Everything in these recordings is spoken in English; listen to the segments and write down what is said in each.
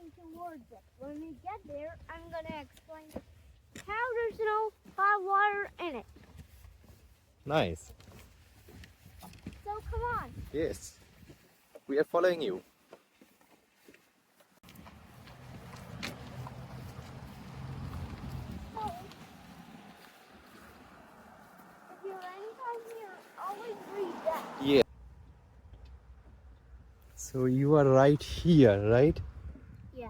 walking towards it. When we get there, I'm gonna explain how there's no hot water in it. Nice. So come on. Yes. We are following you. So, if you're anytime here, always read that. Yeah. So you are right here, right? Yeah.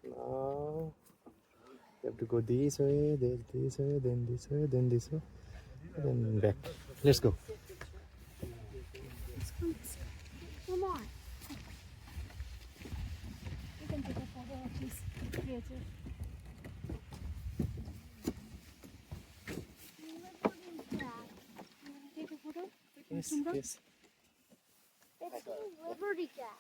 Now you have to go this way, then this way, then this way, then this way, then back. Let's go. Come on. You can take a photo of this creature. Liberty cat. You want to take a photo? Yes, yes. It's a liberty cat.